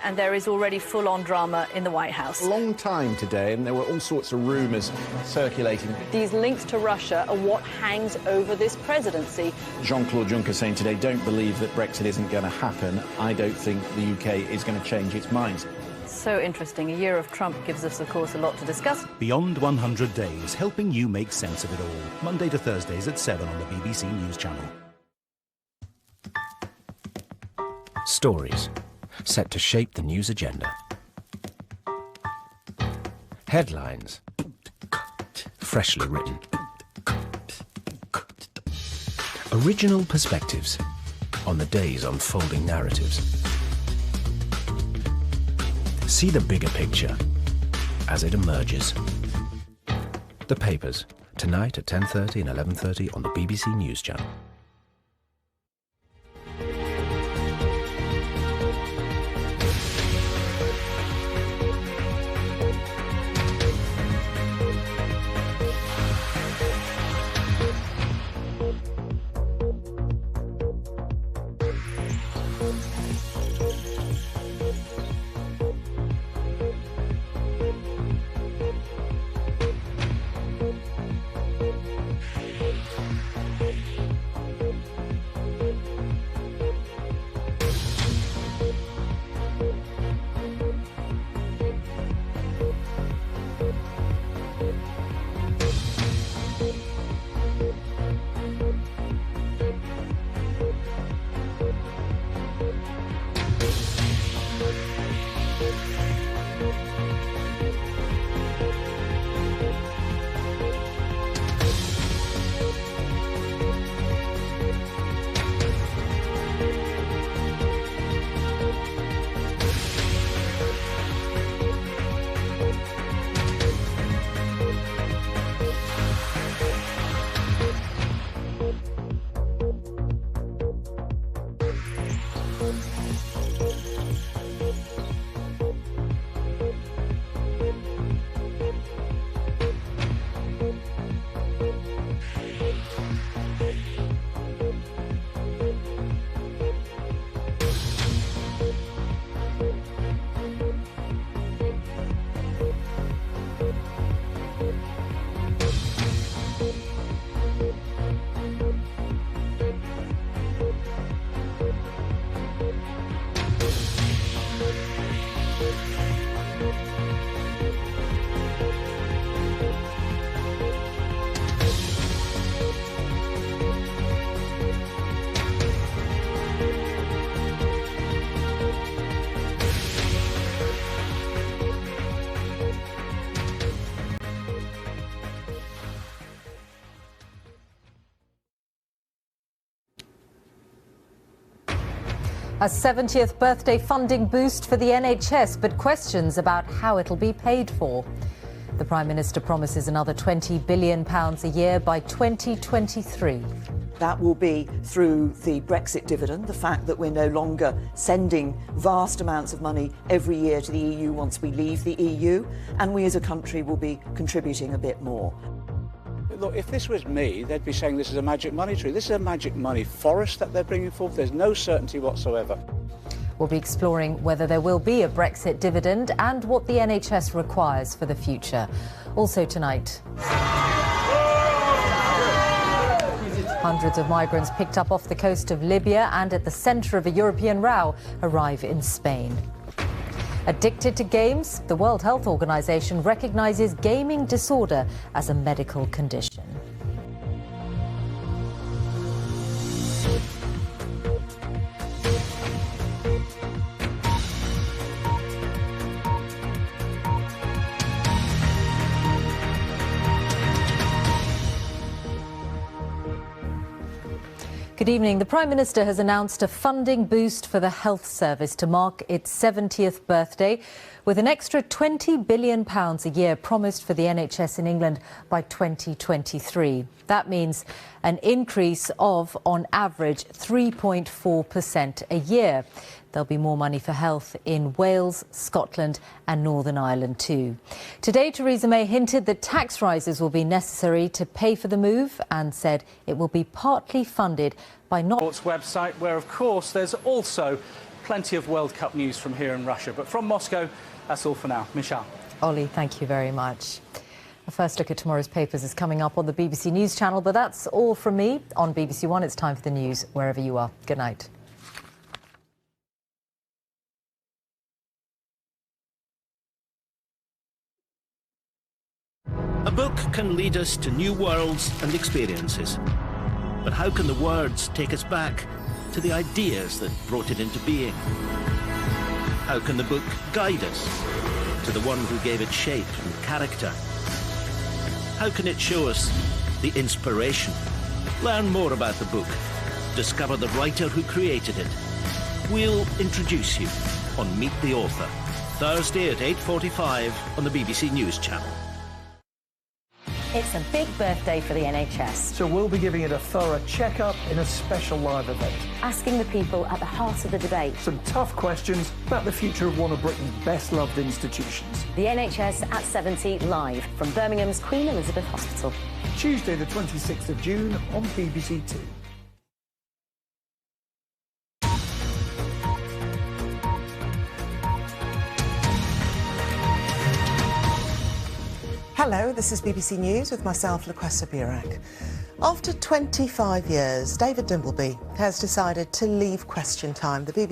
and there is already full-on drama in the White House. A long time today, and there were all sorts of rumours circulating. These links to Russia are what hangs over this presidency. Jean-Claude Juncker saying today, don't believe that Brexit isn't going to happen. I don't think the UK is going to change its mind. So interesting. A year of Trump gives us, of course, a lot to discuss. Beyond 100 Days, helping you make sense of it all. Monday to Thursdays at 7 on the BBC News Channel. Stories set to shape the news agenda. Headlines freshly written. Original perspectives on the day's unfolding narratives. See the bigger picture as it emerges. The Papers, tonight at 10:30 and 11:30 on the BBC News Channel. A 70th birthday funding boost for the NHS, but questions about how it'll be paid for. The Prime Minister promises another £20 billion a year by 2023. That will be through the Brexit dividend, the fact that we're no longer sending vast amounts of money every year to the EU once we leave the EU, and we as a country will be contributing a bit more. Look, if this was me, they'd be saying this is a magic money tree. This is a magic money forest that they're bringing forth. There's no certainty whatsoever. We'll be exploring whether there will be a Brexit dividend and what the NHS requires for the future. Also tonight, hundreds of migrants picked up off the coast of Libya and at the centre of a European row arrive in Spain. Addicted to games, the World Health Organization recognizes gaming disorder as a medical condition. Good evening. The Prime Minister has announced a funding boost for the health service to mark its 70th birthday, with an extra £20 billion a year promised for the NHS in England by 2023. That means an increase of, on average, 3.4% a year. There'll be more money for health in Wales, Scotland and Northern Ireland too. Today, Theresa May hinted that tax rises will be necessary to pay for the move and said it will be partly funded by not... Website, where, of course, there's also plenty of World Cup news from here in Russia. But from Moscow, that's all for now. Mishal. Ollie, thank you very much. A first look at tomorrow's papers is coming up on the BBC News channel, but that's all from me. On BBC One, it's time for the news wherever you are. Good night. A book can lead us to new worlds and experiences. But how can the words take us back to the ideas that brought it into being? How can the book guide us to the one who gave it shape and character? How can it show us the inspiration? Learn more about the book. Discover the writer who created it. We'll introduce you on Meet the Author, Thursday at 8:45 on the BBC News channel. It's a big birthday for the NHS. So we'll be giving it a thorough check-up in a special live event. Asking the people at the heart of the debate. Some tough questions about the future of one of Britain's best-loved institutions. The NHS at 70 live from Birmingham's Queen Elizabeth Hospital. Tuesday the 26th of June on BBC Two. Hello, this is BBC News with myself, Lekwasa Burak. After 25 years, David Dimbleby has decided to leave Question Time. The BBC